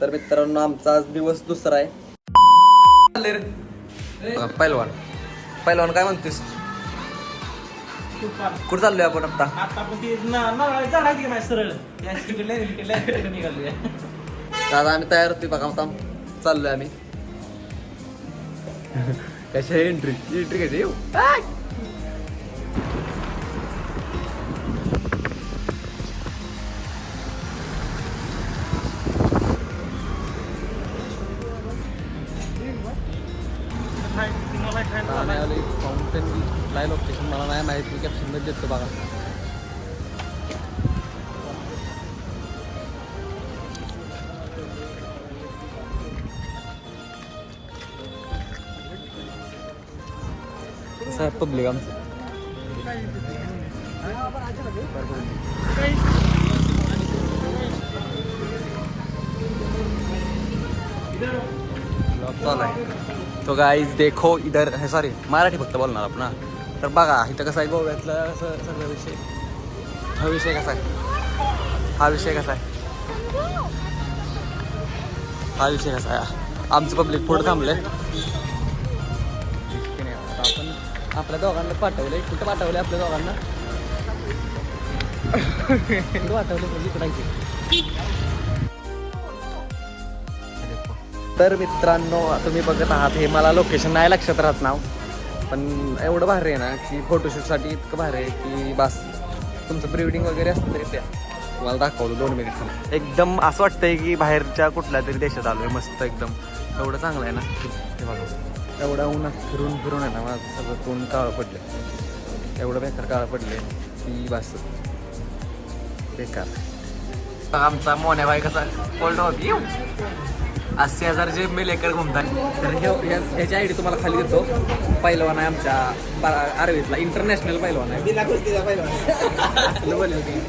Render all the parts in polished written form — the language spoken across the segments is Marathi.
तर मित्रांनो आमचा आज दिवस दुसरा आहे. पहिलवान पहिलवान काय म्हणतेस? कुठं चाललोय आपण आता? दादा आम्ही तयार होती बघा आता चाललोय आम्ही. कशा एंट्री एंट्री कशी येऊ फाउंटेन लाईव्ह लोकेशन मला नाही माहिती कॅप्शन मध्ये देतो बघा. कसं आहे पब्लिक आमचं. चालू आहे तो गाईज देखो इधर है. सॉरी मराठी फक्त बोलणार आपण ना. तर बघा इथं कसं आहे गोव्यातलं असं सगळं विषय. हा विषय कसा आहे हा विषय कसा आहे हा विषय कसा आहे. आमचं पब्लिक पुढे थांबलंय. आपण आपल्या दोघांना पाठवलंय. कुठं पाठवलंय आपल्या दोघांना? कुठं पाठवलं म्हणजे कुठायचं. तर मित्रांनो तुम्ही बघत आहात हे मला लोकेशन नाही लक्षात राहत नाव पण एवढं भारी आहे ना की फोटोशूटसाठी इतकं भारी आहे की बस. तुमचं प्री वेडिंग वगैरे असतं तरी त्या तुम्हाला दाखवलं 2 मिनिट. एकदम असं वाटतंय की बाहेरच्या कुठल्या तरी देशात आलो आहे. मस्त एकदम एवढं चांगलं आहे ना ते बघा. एवढा उन्हात फिरून फिरून आहे ना माझं सगळं तोंड काळं पडलं. एवढं बेकार काळं पडले की बस बेकार. आमचा मोन्या बाई कसा कोल्ड होती 80,000 जेब में लेकर घुमता. तर ह्याची आयडी तुम्हाला खाली देतो. पहिलवान आहे आमच्या आर्वीतला इंटरनॅशनल पहिलवान आहे.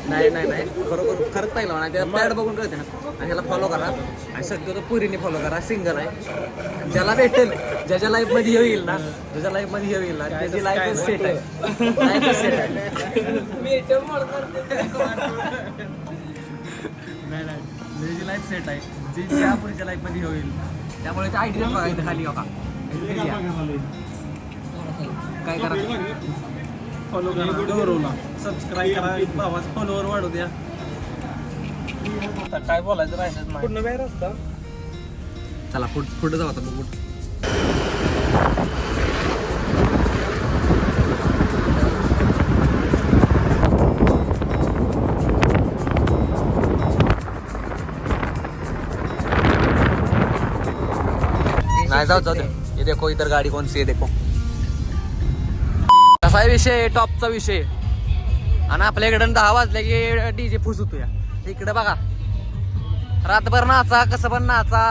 नाही नाही नाही खरोखर खरंच पहिलवान आहे. त्याला पॅड बघून कळते ना. आणि ह्याला फॉलो करा आणि शक्यतो पुरीने फॉलो करा. सिंगल आहे. ज्याला भेटेल ज्याच्या लाईफ मध्ये येईल ना ज्याच्या लाईफ मध्ये येईल ना त्याची लाईफच सेट आहे. लाईफच सेट आहे. नाही नाही त्याची लाईफ सेट आहे. जी ज्या पुढच्या लाईफ मध्ये होईल त्यामुळे आयडिया बघा इथं खाली बघा. काय करा फॉलो करा सबस्क्राईब करा. भावाचा फॉलोवर वाढू द्या. काय बोलायचं राहिलं नाही. पूर्ण वेळ असता. चला पुढे जाऊ आता बघू. नाही जाऊ जाऊ दे. ये देखो इधर गाडी कौन सी है देखो. कसा विषय टॉपचा विषय. आणि आपल्या इकडे 10 वाजले की डीजे फुस होतो. या इकडे बघा रातभर नाचा कसं पण नाचा.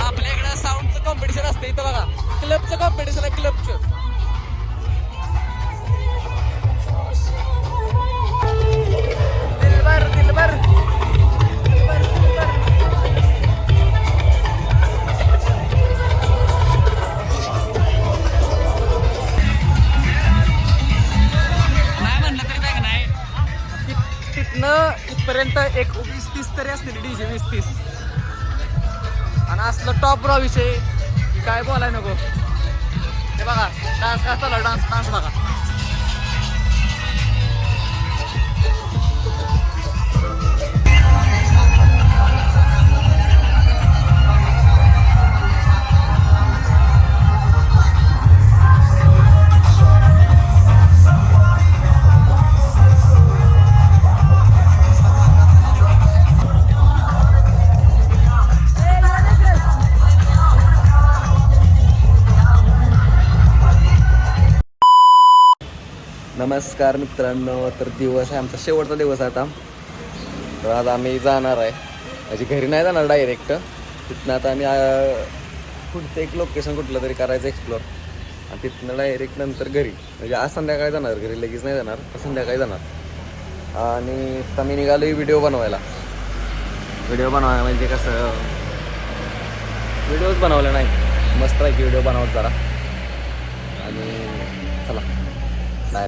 आपल्या इकडे साऊंडचं कॉम्पिटिशन असतं. इथं बघा क्लबचं कॉम्पिटिशन आहे. क्लबचं दिलबर दिलबर. इथपर्यंत एक 20-30 तरी असतील डीजे. 20-30 आणि असलं टॉप रा विषय काय बोलाय नको. हे बघा डान्स काय चालू. डान्स बघा. नमस्कार मित्रांनो. तर दिवस आहे आमचा शेवटचा दिवस आहे आता. तर आज आम्ही जाणार आहे म्हणजे घरी नाही जाणार डायरेक्ट. तिथनं आता आम्ही पुढचं एक लोकेशन कुठलं तरी करायचं एक्सप्लोर आणि तिथनं डायरेक्ट नंतर घरी. म्हणजे आज संध्याकाळी जाणार घरी. लगेच नाही जाणार तर संध्याकाळी जाणार. आणि आता मी निघालो व्हिडिओ बनवायला. व्हिडिओ बनवायला म्हणजे कसं व्हिडिओज बनवले नाही मस्त आहे की व्हिडिओ बनवत जरा. आणि चला बाय.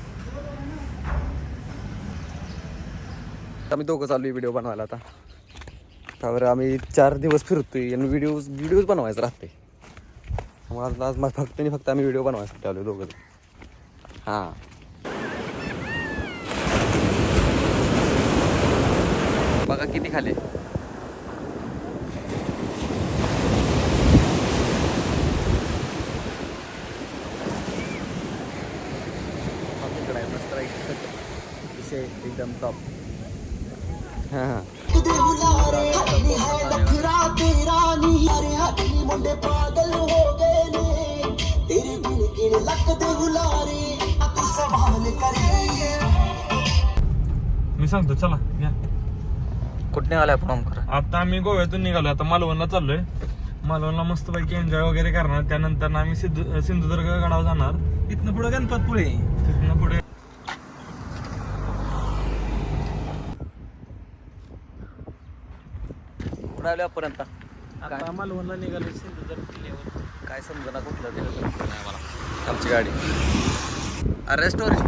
आम्ही दोघं चालू व्हिडिओ बनवायला आता. त्यावर आम्ही 4 दिवस फिरतोय आणि व्हिडिओज बनवायचं राहते. मग आज फक्त आम्ही व्हिडिओ बनवायसाठी आलो दोघं. हां बघा किती खाली एकदम टॉप. हां मी सांगतो चला या. कुठे आलाय आपण खरं? आता आम्ही गोव्यातून निघालो. आता मालवणला चाललोय. मालवणला मस्तपैकी एन्जॉय वगैरे करणार. त्यानंतर आम्ही सिंधुदुर्ग गडावर जाणार. तिथनं पुढे गणपतपुळे. तिथनं पुढे कुठं आलो आपण आता? आता मालवणला निघालो सिंधुदुर्ग किल्ल्यावर. काय समजा कुठलं दिलं नाही मला आमची गाडी. अरे स्टोरेज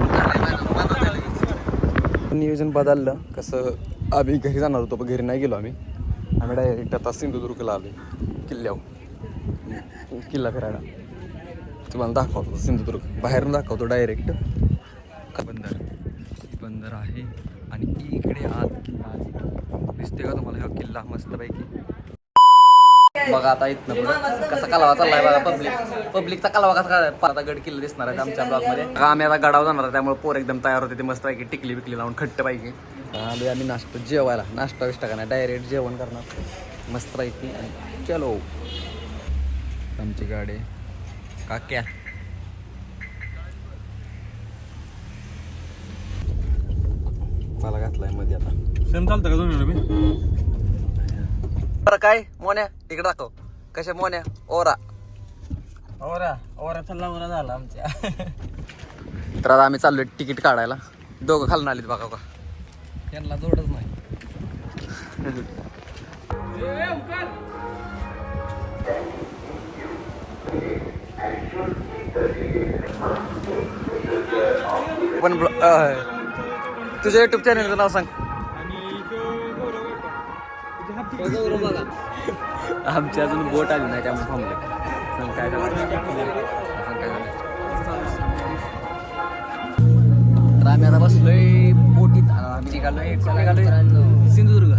नियोजन बदललं. कसं आम्ही घरी जाणार होतो पण घरी नाही गेलो आम्ही डायरेक्ट आता सिंधुदुर्गला आलो किल्ला फिरायला. तुम्हाला दाखवतो सिंधुदुर्ग बाहेरून दाखवतो डायरेक्ट. बंदर आहे आणि इकडे आत किल्ला दिसते का तुम्हाला? हा किल्ला मस्तपैकी बघा. आता इथनं पुढं कसा कालवा चाललाय बघा. पब्लिकचा कालवा कसा काय आता गड किल्ला दिसणार आहे आमच्या ब्लॉगमध्ये. आम्ही आता गडावर जाणार आहे त्यामुळे पोर एकदम तयार होते. ते मस्त पैकी टिकली बिकली लावून खट्ट पाहिजे. आम्ही नाश्ता जेवायला नाश्ता विष्टा करणार डायरेक्ट जेवण करणार मस्त पैकी. चलो आमची गाडी काक्या मला घातलाय मध्ये आता. सेम चालतं का तुम्ही? बरं काय मोन्या तिकडे दाखव कशा मोन्या ओरा ओरा चालला झाला आमच्या. तर आता आम्ही चाललोय तिकीट काढायला. दोघं खालून आलीत बघा का. त्यांना जोडच नाही. पण तुझ्या युट्यूब चॅनलचं नाव सांग. आमची अजून बोट आली नाही त्यामुळे थांबले. सांग काय तर आम्ही आता बसलोय बोटीत. आम्ही निघालोय सिंधुदुर्ग.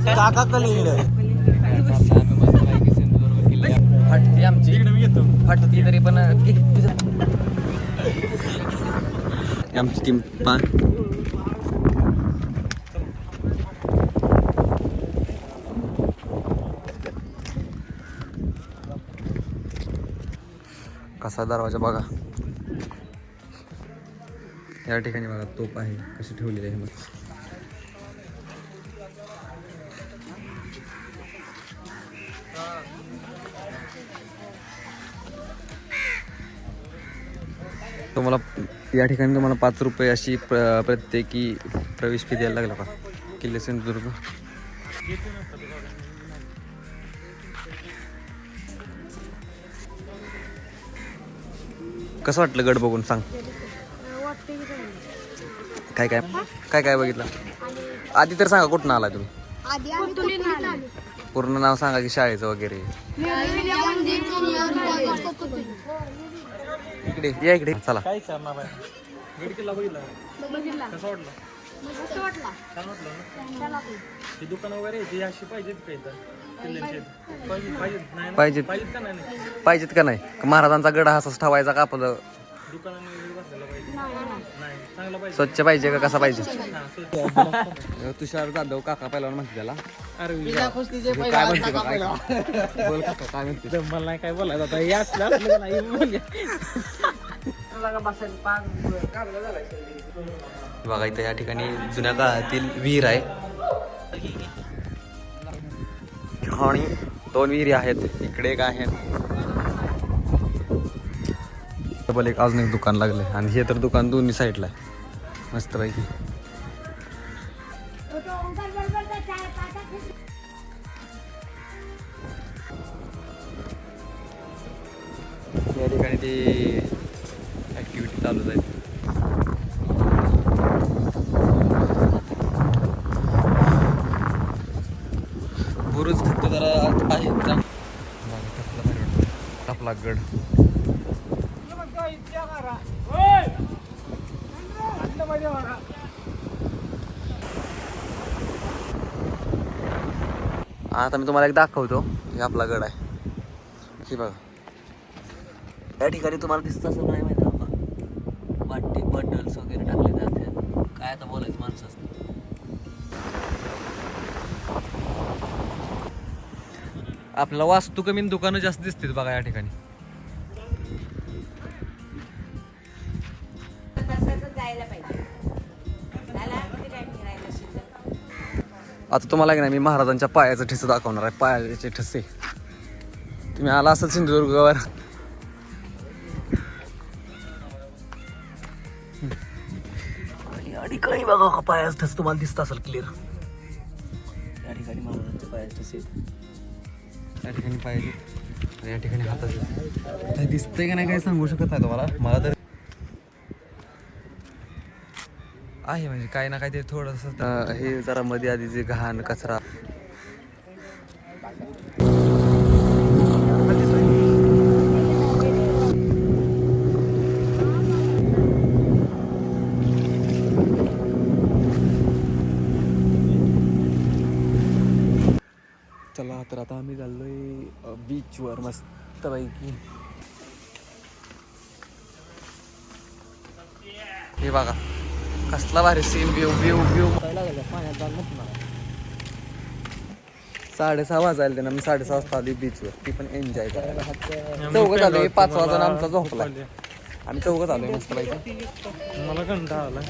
काका कलिंगड फाटती आमची फाटती तरी पण आमची टीम कसा दरवाजा बघा. या ठिकाणी बघा तोप आहे कशी ठेवलेली आहे. मग तुम्हाला या ठिकाणी तुम्हाला 5 रुपये अशी प्रत्येकी प्रवेश फी द्यायला लागला का किल्ले सिंधुदुर्ग. कसं वाटलं गड बघून सांग. काय काय काय काय बघितलं आधी तर सांगा. कुठं आला तुम्ही? पूर्ण नाव सांगा की शाळेचं वगैरे. इकडे या इकडे चला. काय करणार आहे? गड किल्ला बघितला कसा वाटला? छान वाटलं ना. ही दुकान वगैरे ती अशी पाहिजेत का इथं किल्ल्यांची? पाहिजेत का नाही? पाहिजेत का नाही? महाराजांचा गड असाच ठेवायचा का आपलं? दुकानाने वगैरे बसलेला पाहिजे. नाही चांगला पाहिजे. स्वच्छ पाहिजे का कसा पाहिजे? हा, स्वच्छ. तुषार जाधव काका पहिला म्हणते त्याला. अरे काय म्हणते का? बोल काका काय म्हणते? मला नाही काय बोलायचं आता. हे असलं नाही बोलूया. बघा इथं या ठिकाणी जुन्या काळातील विहीर आहे आणि 2 विहिरी आहेत. इकडे एक आहे डबल एक अजून एक दुकान लागलंय आणि हे तर दुकान दोन्ही साईडला आहे मस्त पैकी. या ठिकाणी ती ऍक्टिव्हिटी चालूच आहे. जरा आहे आपला गड. आता मी तुम्हाला एक दाखवतो. हे आपला गड आहे. हे बघा या ठिकाणी तुम्हाला दिसत असं नाही माहिती आपला वाटे बंडल्स वगैरे टाकले जाते. काय आता बोलायचं माणसं असतं. आपल्याला वास्तू कमी दुकानं जास्त दिसतील बघा या ठिकाणी. आता तुम्हाला की नाही मी महाराजांच्या पायाचं ठसे दाखवणार आहे. पायाचे ठसे तुम्ही आला असाल सिंधुदुर्गावर या ठिकाणी बघा का पायाचं ठस तुम्हाला दिसत असेल क्लिअर. या ठिकाणी महाराजांच्या पायाचे ठसे, या ठिकाणी पायाचे, या ठिकाणी हाताचे दिसतंय का नाही काय सांगू शकत नाही तुम्हाला. मला तर आहे म्हणजे काही ना काही ते थोडस हे जरा मध्ये आधी जे घाण कचरा चला. तर आता आम्ही चाललोय बीचवर मस्त पैकी. हे बघा कसला भारी सीन. View view view. 6:30 वाजायला ते ना. मी 6:30 वाजता आली बीचवर. ती पण एन्जॉय करायला. चौघं आलोय. 5 वाजता आमचा झोपला. आम्ही चौघं आलोय मस्त पैकी. मला कंटाळा आला.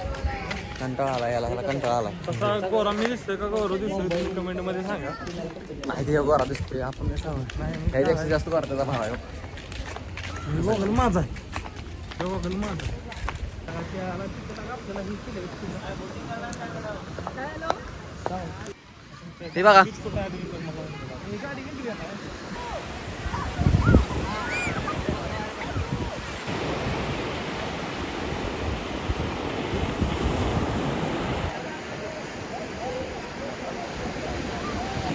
कंटाळा आला याला. ह्याला कंटाळा आला. तसा गोरा मी दिसतोय का गौरव दिसतोय तुम्ही कमेंट मध्ये सांगा. नाही ते गोरा दिसतोय. आपण काय सांगू त्याच्यापेक्षा जास्त गोरा त्याचा भाव आहे. बघल माझा आहे. बघल माझा. हे बघा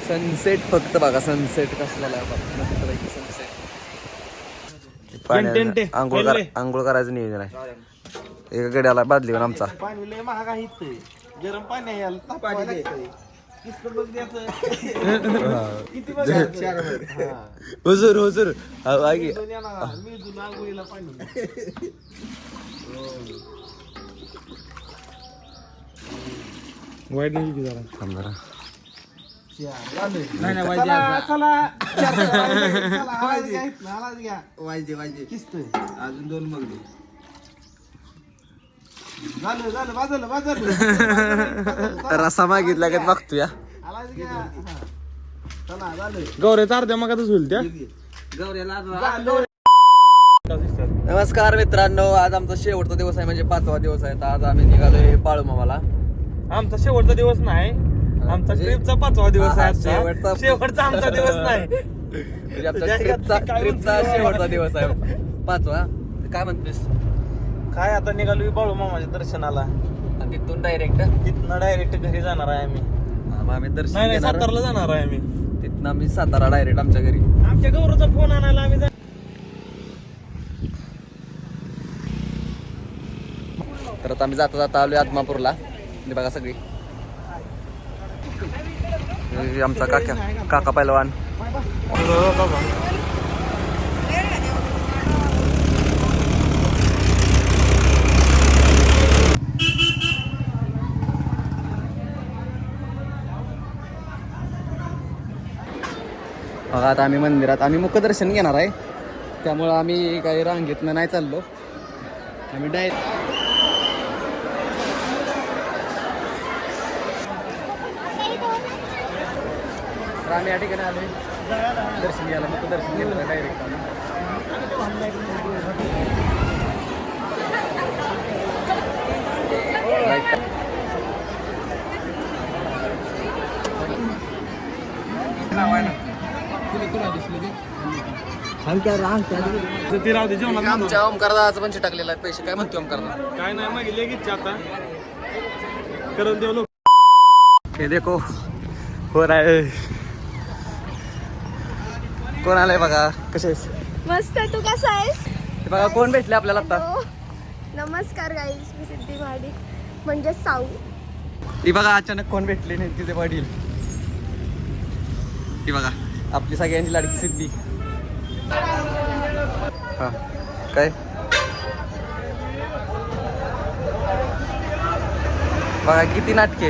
सनसेट फक्त बघा. सनसेट कसला सनसेट. आंघोळ करायचं नियोजन आहे. एका गड्याला बादलीवर आमचा पाणी लय महाग आहे इथं. गरम पाणी आहे याला तापवायला लागतंय. किती हुजूर हुजूर आंघोळीला पाणी. वाईट नाही जरा समजा. अजून 2 मगली. रसा मागितला का बघतो या. गौऱ्याचा अर्ध्या मगातच होईल त्या. नमस्कार मित्रांनो. आज आमचा शेवटचा दिवस आहे म्हणजे 5वा दिवस आहे. तर आज आम्ही निघालोय बाळूमामाला. आमचा शेवटचा दिवस नाही. आमचा ट्रिपचा 5वा दिवस आहे. शेवटचा आमचा दिवस नाही. म्हणजे आमचा ट्रिपचा शेवटचा दिवस आहे 5वा. काय म्हणतेस? काय आता निघालो बाळूमामाच्या दर्शनाला. आणि तिथून डायरेक्ट घरी जाणार आहे आम्ही. आम्ही दर्शन नाही घेणार. सातारला जाणार आहे आम्ही. तिथनं आम्ही सातारा डायरेक्ट आमच्या घरी. आमच्या गौरवचा फोन आणायला आम्ही तर आता आम्ही जाता जाता आलोय आदमापूरला. बघा सगळी आमचा काका पहिलवान. बघा आता आम्ही मंदिरात आम्ही मुखदर्शन घेणार आहे. त्यामुळं आम्ही काही रांगेतनं नाही चाललो. आम्ही डायरेक्ट आम्ही या ठिकाणी आलोय दर्शन घ्यायला. मुखदर्शन घेतलं डायरेक्ट आम्ही. आमच्या ओमकारदाचं पण टाकलेला आहे पैसे. काय म्हणतो ओमकारदा? काय नाही मागितले की आता करून देऊ लोक. हे देखो हो रहा है. कोण आलंय बघा. कसे आहेस? मस्त. तू कसा आहेस? हे बघा कोण भेटले आपल्याला आता. हॅलो. नमस्कार गाईज, मी सिद्धी महाडिक म्हणजे साऊ. ही बघा अचानक कोण भेटले नाही तिचे वडील. ही बघा आपली सगळ्यांची लाडकी सिद्धी. हा काय बघा किती नाटके.